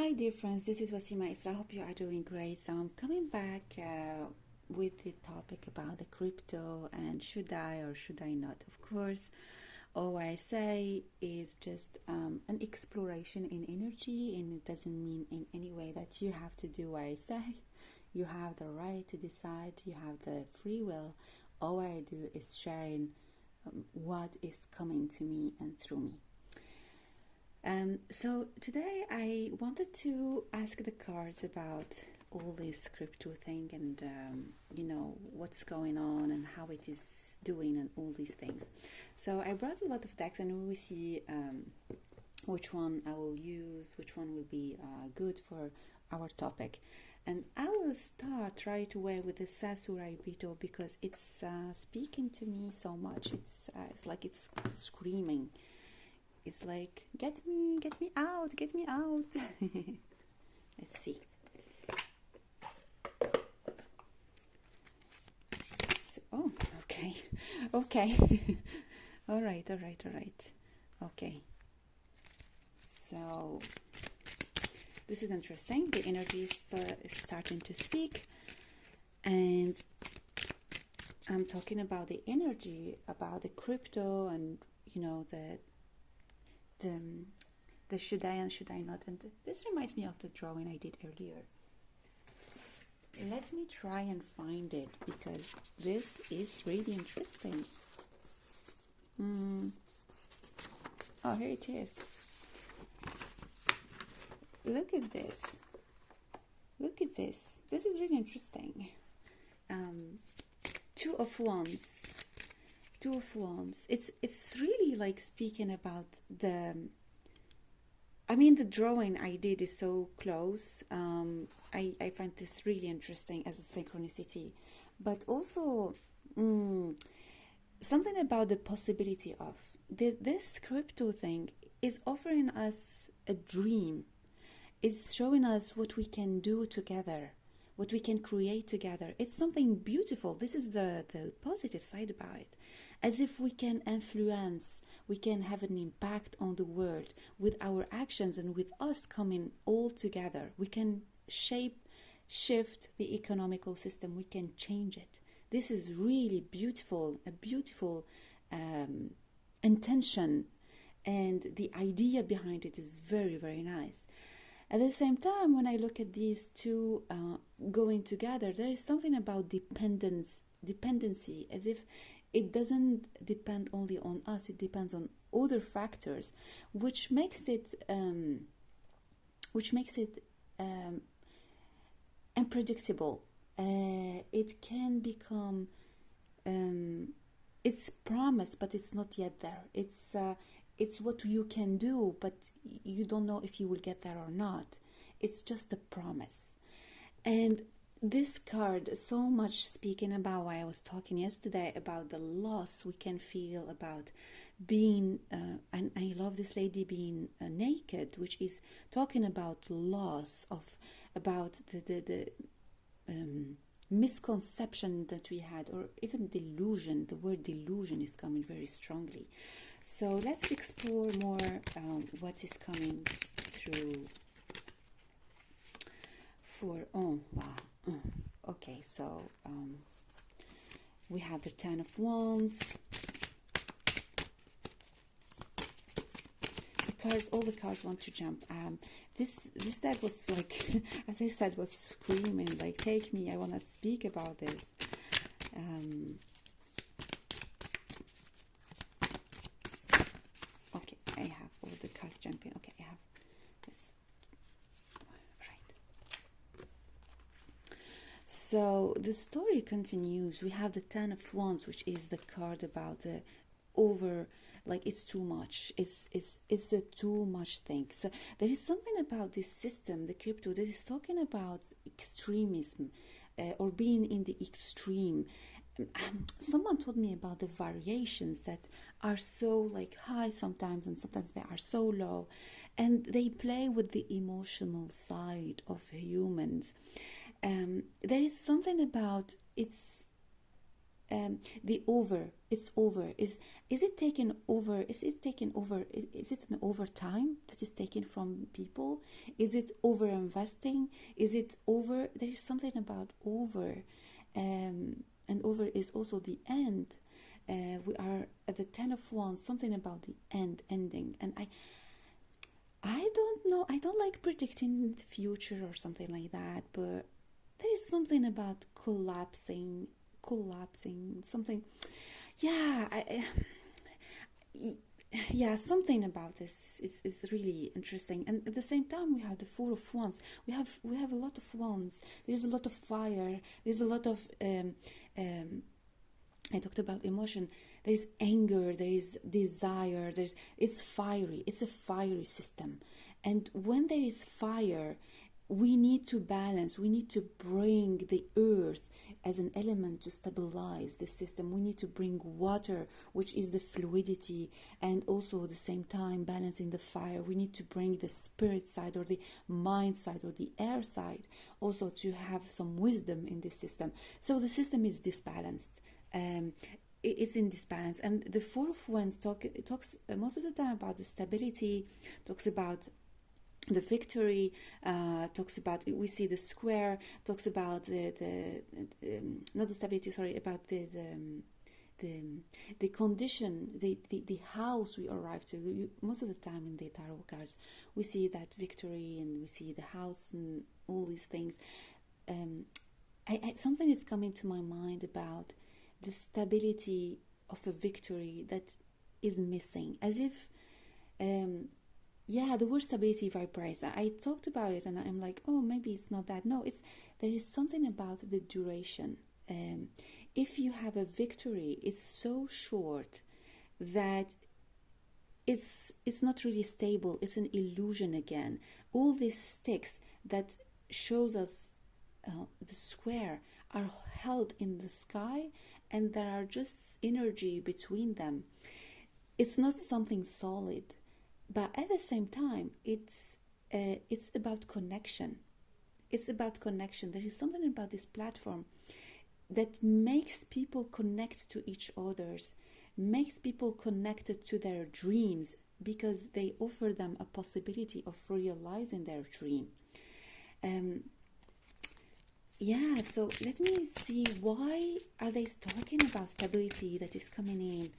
Hi, dear friends. This is Wasima Isra. I hope you are doing great. So I'm coming back with the topic about the crypto and should I or should I not. Of course, all I say is just an exploration in energy, and it doesn't mean in any way that you have to do what I say. You have the right to decide. You have the free will. All I do is sharing what is coming to me and through me. So today I wanted to ask the cards about all this crypto thing and what's going on and how it is doing and all these things. So I brought a lot of decks and we will see which one I will use, which one will be good for our topic. And I will start right away with the Sasurai Bito because it's speaking to me so much. It's like it's screaming. It's like, get me out. Let's see. So, oh, okay. All right. Okay. So, this is interesting. The energy is starting to speak. And I'm talking about the energy, about the crypto and, the should I and should I not, and this reminds me of the drawing I did earlier. Let me try and find it because this is really interesting. Oh, here it is. Look at this. This is really interesting. Two of Wands. It's really like speaking about the drawing I did is so close. I find this really interesting as a synchronicity, but also something about the possibility of this crypto thing is offering us a dream. It's showing us what we can do together, what we can create together. It's something beautiful. This is the positive side about it. As if we can influence, we can have an impact on the world with our actions, and with us coming all together, we can shift the economical system, we can change it. This is really beautiful, a beautiful intention, and the idea behind it is very, very nice. At the same time, when I look at these two going together, there is something about dependency, as if it doesn't depend only on us, it depends on other factors, which makes it unpredictable. It can become it's promised, but it's not yet there. It's what you can do, but you don't know if you will get there or not. It's just a promise. And this card so much speaking about what I was talking yesterday about the loss we can feel about being and I love this lady being naked, which is talking about loss about the misconception that we had, or even delusion. The word delusion is coming very strongly. So let's explore more what is coming through for, oh wow. Okay, so we have the Ten of Wands. All the cards want to jump. This deck was like, as I said, was screaming like, take me, I want to speak about this. Okay, I have all the cards jumping. Okay, I have this. Right. So the story continues. We have the Ten of Wands, which is the card about the like it's too much. It's a too much thing. So there is something about this system, the crypto, that is talking about extremism or being in the extreme. Someone told me about the variations that are so like high sometimes, and sometimes they are so low, and they play with the emotional side of humans. There is something about it's the over. It's over. Is it taken over? Is it taken over? Is it an overtime that is taken from people? Is it over investing? Is it over? There is something about over, and over is also the end. We are at the 10 of Wands. Something about the end, ending, and I don't know. I don't like predicting the future or something like that, but there is something about collapsing, something. Yeah, yeah, something about this is really interesting. And at the same time, we have the Four of Wands. We have a lot of wands. There's a lot of fire. There's a lot of I talked about emotion. There is anger, there is desire, it's fiery. It's a fiery system. And when there is fire, we need to balance, we need to bring the earth as an element to stabilize the system. We need to bring water, which is the fluidity, and also at the same time balancing the fire. We need to bring the spirit side or the mind side or the air side also to have some wisdom in this system. So the system is disbalanced. It's in this balance, and the Four of Wands talks most of the time about the stability, talks about the victory, talks about, we see the square, talks about the not the stability, sorry, about the condition, the house we arrive to. Most of the time in the tarot cards we see that victory, and we see the house and all these things. Something is coming to my mind about the stability of a victory that is missing, as if the word stability vibrates. I talked about it and I'm like, oh, maybe it's not that. No, there is something about the duration. If you have a victory, it's so short that it's not really stable. It's an illusion again. All these sticks that shows us the square are held in the sky, and there are just energy between them. It's not something solid, but at the same time, it's about connection. It's about connection. There is something about this platform that makes people connect to each others, makes people connected to their dreams, because they offer them a possibility of realizing their dream. So let me see, why are they talking about stability that is coming in?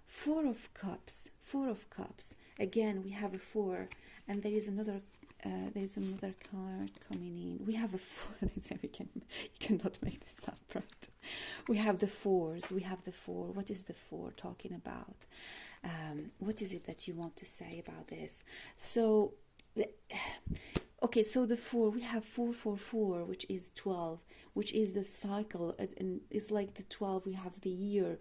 Four of Cups. Again, we have a 4, and there is another card coming in. We have a 4. You cannot make this up, right? We have the 4s. What is the 4 talking about? What is it that you want to say about this? So the 4, we have 4, which is 12, which is the cycle, and it's like the 12. We have the year,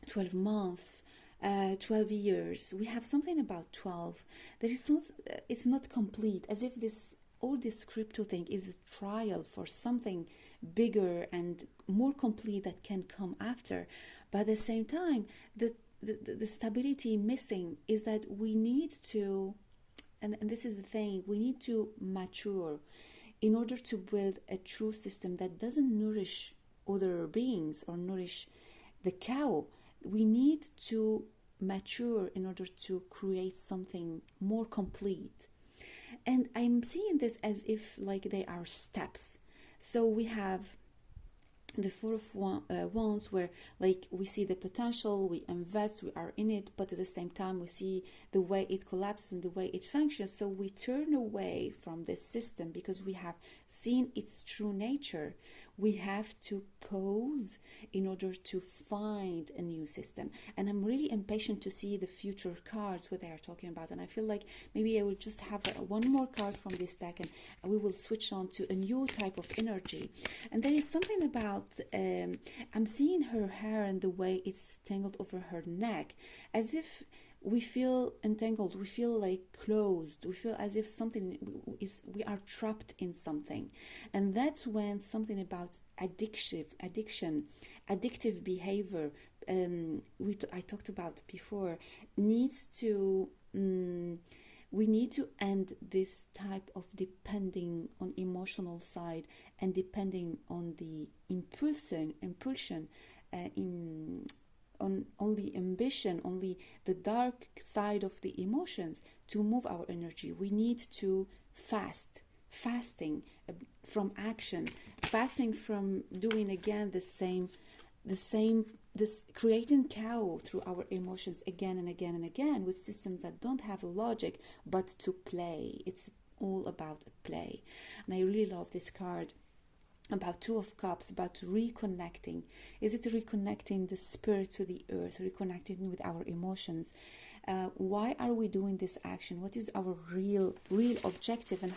12 months, 12 years. We have something about 12. It's not complete, as if all this crypto thing is a trial for something bigger and more complete that can come after. But at the same time, the stability missing is that we need to, and this is the thing, we need to mature in order to build a true system that doesn't nourish other beings or nourish the cow. We need to mature in order to create something more complete. And I'm seeing this as if like they are steps. So we have the Four of Wands, where like we see the potential, we invest, we are in it, but at the same time we see the way it collapses and the way it functions. So we turn away from this system because we have seen its true nature. We have to pause in order to find a new system. And I'm really impatient to see the future cards, what they are talking about. And I feel like maybe I will just have one more card from this deck, and we will switch on to a new type of energy. And there is something about, I'm seeing her hair and the way it's tangled over her neck, as if we feel entangled, we feel like closed, we feel as if we are trapped in something. And that's when something about addictive behavior, I talked about before, needs to we need to end this type of depending on emotional side and depending on the impulsion on only ambition, only the dark side of the emotions to move our energy. We need to fasting from action, fasting from doing again the same, this creating chaos through our emotions again and again and again with systems that don't have a logic but to play. It's all about play. And I really love this card about Two of Cups, about reconnecting. Is it reconnecting the spirit to the earth, reconnecting with our emotions? Why are we doing this action? What is our real objective, and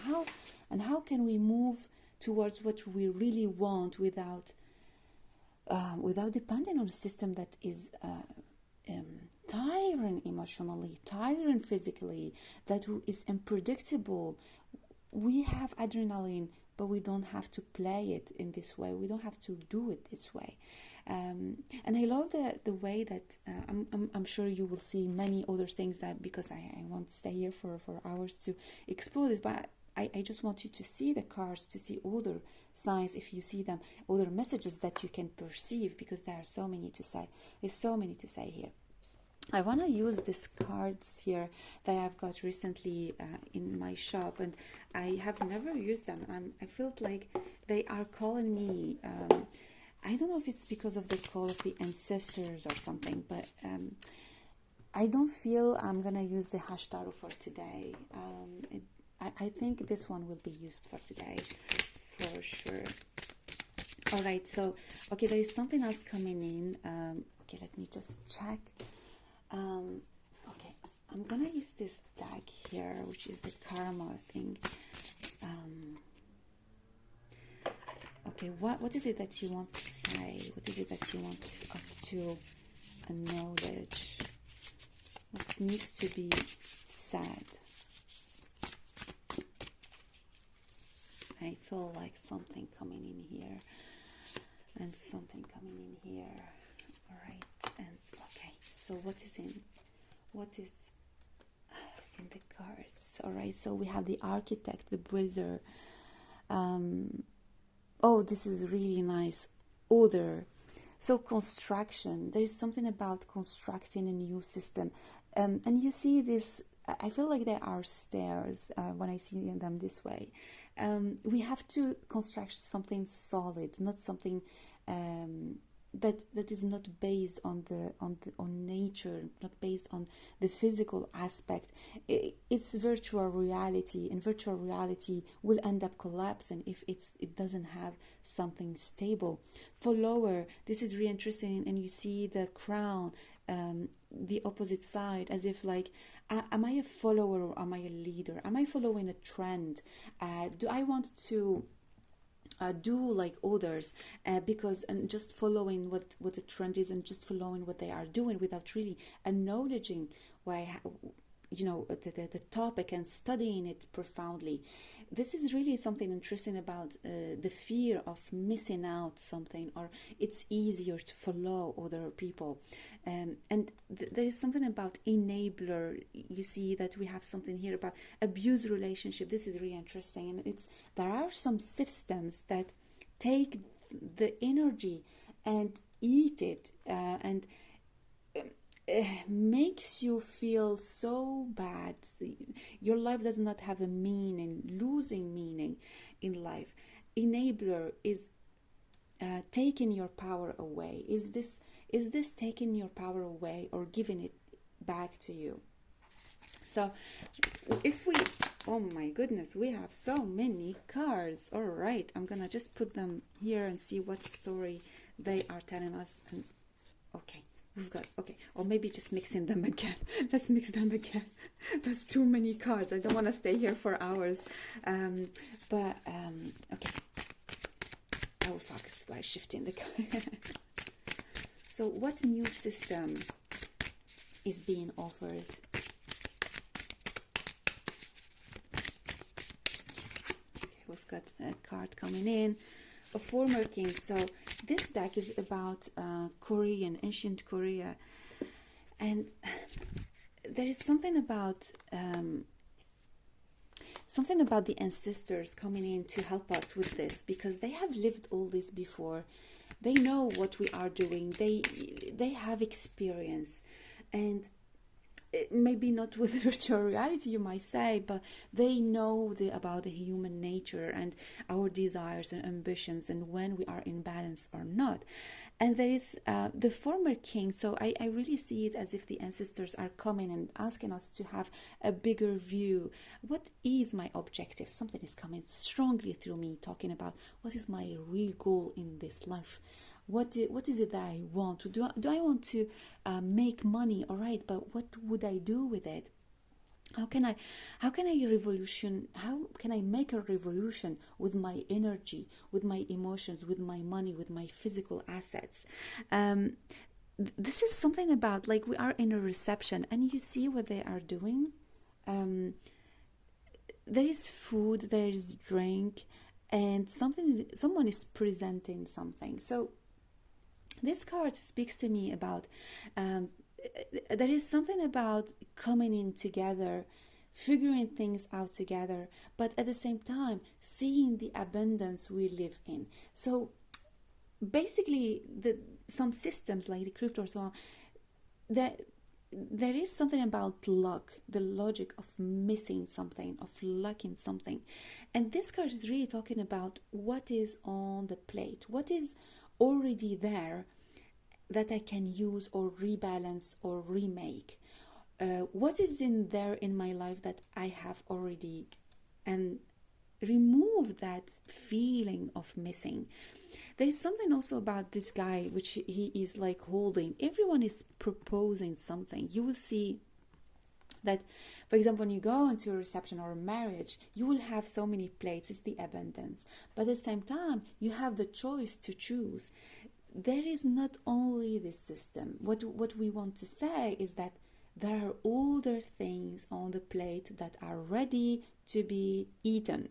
how can we move towards what we really want without depending on a system that is tiring emotionally, tiring physically, that is unpredictable? We have adrenaline, but we don't have to play it in this way. We don't have to do it this way. And I love the way that I'm sure you will see many other things, that because I won't stay here for hours to explore this, but I just want you to see the cards, to see other signs, if you see them, other messages that you can perceive, because there are so many to say. There's so many to say here. I want to use these cards here that I've got recently in my shop, and I have never used them. I felt like they are calling me. I don't know if it's because of the call of the ancestors or something, but I don't feel I'm going to use the hashtag for today. I think this one will be used for today, for sure. All right, so, okay, there is something else coming in. Okay, let me just check. Okay, I'm gonna use this deck here, which is the karma thing. Okay, what is it that you want to say? What is it that you want us to acknowledge? What needs to be said? I feel like something coming in here and something coming in here. All right, and okay, so what is in the cards? All right, so we have the architect, the builder. Oh, this is really nice. Order. So construction, there is something about constructing a new system, and you see this. I feel like there are stairs when I see them this way. We have to construct something solid, not something that is not based on nature, not based on the physical aspect. It's virtual reality, and virtual reality will end up collapsing if it doesn't have something stable. For lower, this is really interesting, and you see the crown, the opposite side, as if like, am I a follower or am I a leader? Am I following a trend? Do I want to do like others, because and just following what the trend is, and just following what they are doing without really acknowledging why the topic and studying it profoundly. This is really something interesting about the fear of missing out something, or it's easier to follow other people, and there is something about enabler. You see that we have something here about abuse relationship. This is really interesting, and there are some systems that take the energy and eat it, and makes you feel so bad. Your life does not have a meaning, losing meaning in life. Enabler is taking your power away. Is this taking your power away or giving it back to you? So if we, oh my goodness, we have so many cards. All right, I'm gonna just put them here and see what story they are telling us. And okay, we've got, okay, or maybe just mixing them again. Let's mix them again. That's too many cards. I don't want to stay here for hours. Okay, I will focus by shifting the card. So what new system is being offered? Okay, we've got a card coming in. A former king. So this deck is about Korean, ancient Korea, and there is something about something about the ancestors coming in to help us with this, because they have lived all this before. They know what we are doing. They have experience, and maybe not with virtual reality, you might say, but they know about the human nature and our desires and ambitions, and when we are in balance or not. And there is the former king. So I really see it as if the ancestors are coming and asking us to have a bigger view. What is my objective? Something is coming strongly through me, talking about what is my real goal in this life. What is it that I want? Do I want to make money? All right, but what would I do with it? How can I make a revolution with my energy, with my emotions, with my money, with my physical assets? This is something about, like, we are in a reception and you see what they are doing. There is food, there is drink, and someone is presenting something. So this card speaks to me about there is something about coming in together, figuring things out together, but at the same time seeing the abundance we live in. So basically, some systems like the crypto or so on, there is something about luck, the logic of missing something, of lacking something. And this card is really talking about what is on the plate, what is already there that I can use or rebalance or remake. What is in there in my life that I have already, and remove that feeling of missing. There is something also about this guy which he is like holding. Everyone is proposing something. You will see that, for example, when you go into a reception or a marriage, you will have so many plates. It's the abundance. But at the same time, you have the choice to choose. There is not only this system. What we want to say is that there are other things on the plate that are ready to be eaten,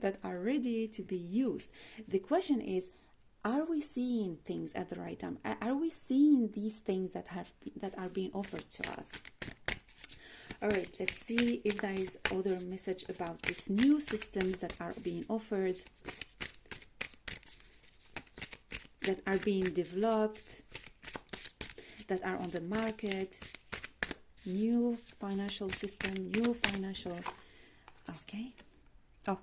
that are ready to be used. The question is, are we seeing things at the right time? Are we seeing these things that are being offered to us? All right, let's see if there is other message about these new systems that are being offered, that are being developed, that are on the market. New financial system, new financial. Okay. Oh,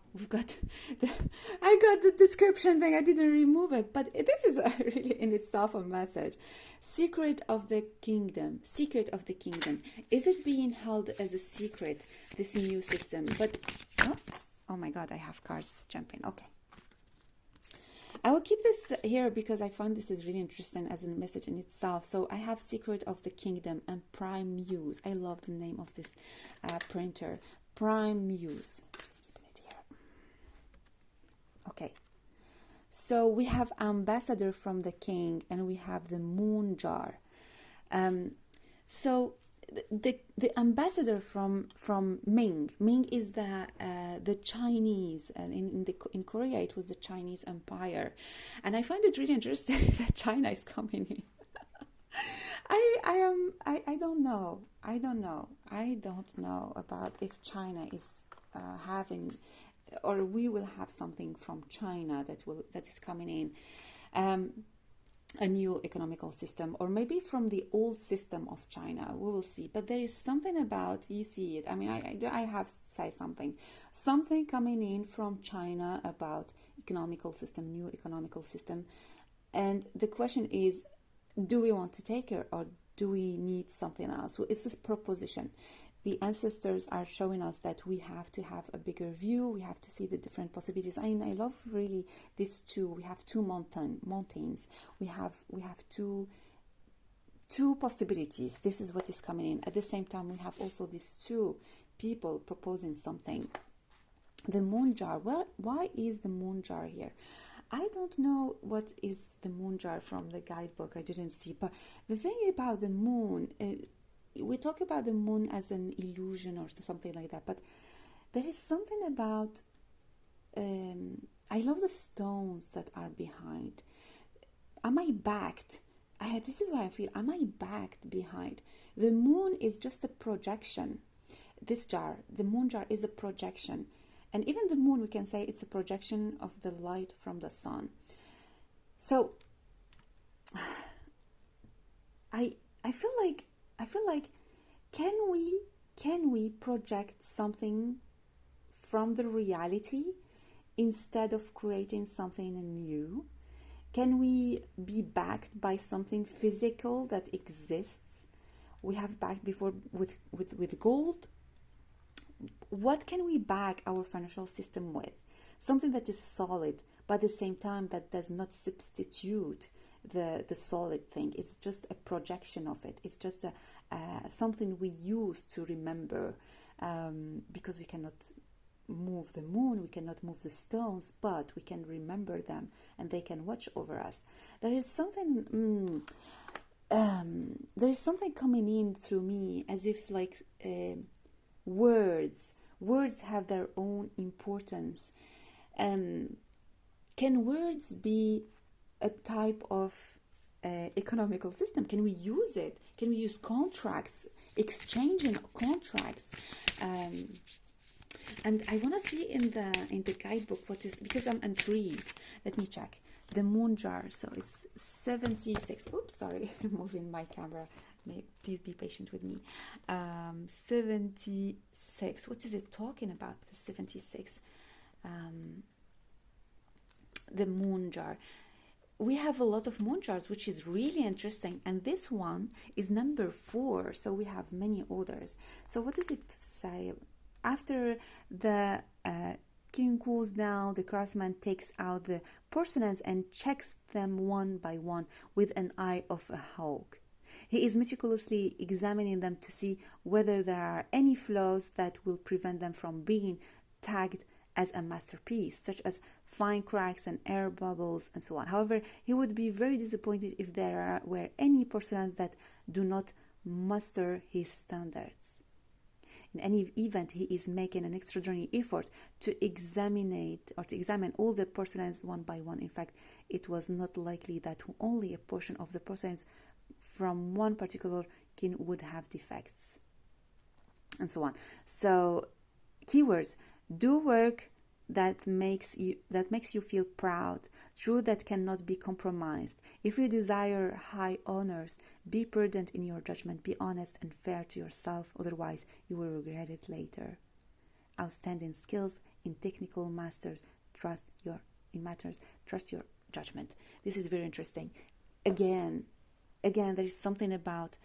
I got the description thing. I didn't remove it, but this is really in itself a message. Secret of the kingdom. Secret of the kingdom. Is it being held as a secret, this new system? But oh my God, I have cards jumping. Okay. I will keep this here because I find this is really interesting as a message in itself. So I have Secret of the Kingdom and Prime Muse. I love the name of this printer. Prime Muse. Just keeping it here. Okay. So we have Ambassador from the King and we have the Moon Jar. So the ambassador from Ming is the Chinese, and in Korea it was the Chinese Empire, and I find it really interesting that China is coming in. I don't know about if China is having, or we will have something from China that is coming in. A new economical system, or maybe from the old system of China. We will see. But there is something about, you see it. I mean, I have to say something coming in from China about economical system, new economical system. And the question is, do we want to take it, or do we need something else? So it's this proposition. The ancestors are showing us that we have to have a bigger view. We have to see the different possibilities. I love really these two. We have two mountains. We have two possibilities. This is what is coming in. At the same time, we have also these two people proposing something. The Moon Jar. Well, why is the Moon Jar here? I don't know what is the Moon Jar from the guidebook. I didn't see. But the thing about the moon, we talk about the moon as an illusion or something like that, but there is something about I love the stones that are behind. Am I backed? This is what I feel. Am I backed behind? The moon is just a projection. this jar, the moon jar, is a projection. And even the moon, we can say it's a projection of the light from the sun. So I feel like can we project something from the reality instead of creating something new? Can we be backed by something physical that exists? We have backed before with gold. What can we back our financial system with? Something that is solid, but at the same time that does not substitute the solid thing. It's just a projection of it. It's just something we use to remember, because we cannot move the moon, we cannot move the stones, but we can remember them and they can watch over us. There is something coming in through me, as if like words have their own importance. Can words be a type of economical system? Can we use it? Can we use contracts, exchanging contracts? And I want to see in the guidebook what is, because I'm intrigued. Let me check. The moon jar, so it's 76. Oops, sorry, I'm moving my camera. Please be patient with me. 76. What is it talking about? The 76. The moon jar. We have a lot of moon jars, which is really interesting. And this one is number 4. So we have many others. So what does it say? After the king cools down, the craftsman takes out the porcelains and checks them one by one with an eye of a hawk. He is meticulously examining them to see whether there are any flaws that will prevent them from being tagged as a masterpiece, such as fine cracks and air bubbles and so on. However, he would be very disappointed if there were any porcelains that do not muster his standards. In any event, he is making an extraordinary effort to examine all the porcelains one by one. In fact, it was not likely that only a portion of the porcelains from one particular king would have defects, and so on. So, keywords: do work that makes you feel proud, truth that cannot be compromised. If you desire high honors, be prudent in your judgment, be honest and fair to yourself, otherwise you will regret it later. Outstanding skills in technical matters, trust your judgment. This is very interesting. Again, there is something about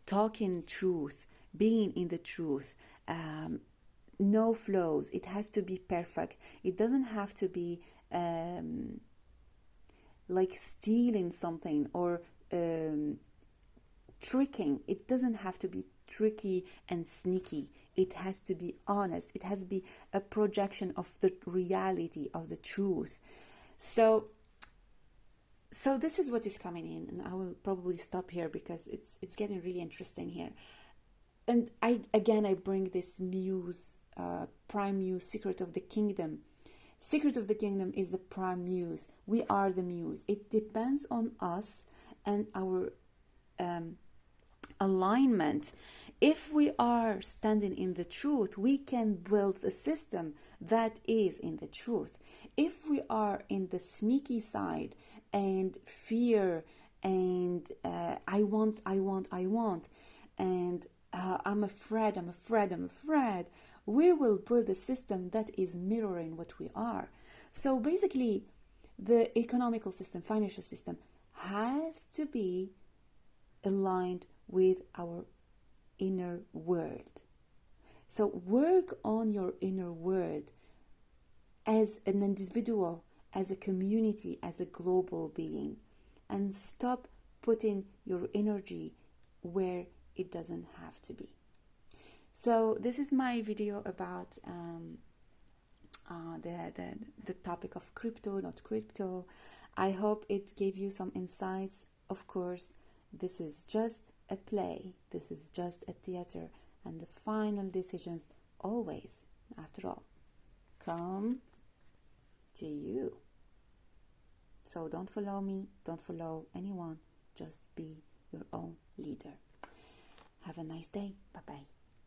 talking truth, being in the truth. No flaws. It has to be perfect. It doesn't have to be like stealing something or tricking. It doesn't have to be tricky and sneaky. It has to be honest. It has to be a projection of the reality, of the truth. So this is what is coming in, and I will probably stop here because it's getting really interesting here. And I bring this muse, prime muse, secret of the kingdom. Secret of the kingdom is the prime muse. We are the muse. It depends on us and our alignment. If we are standing in the truth, we can build a system that is in the truth. If we are in the sneaky side and fear and I want, and I'm afraid, we will build a system that is mirroring what we are. So basically, the economical system, financial system, has to be aligned with our inner world. So work on your inner world as an individual, as a community, as a global being, and stop putting your energy where it doesn't have to be. So this is my video about the topic of crypto, not crypto. I hope it gave you some insights. Of course, this is just a play. This is just a theater, and the final decisions always, after all, come to you. So don't follow me, don't follow anyone, just be your own leader. Have a nice day. Bye-bye.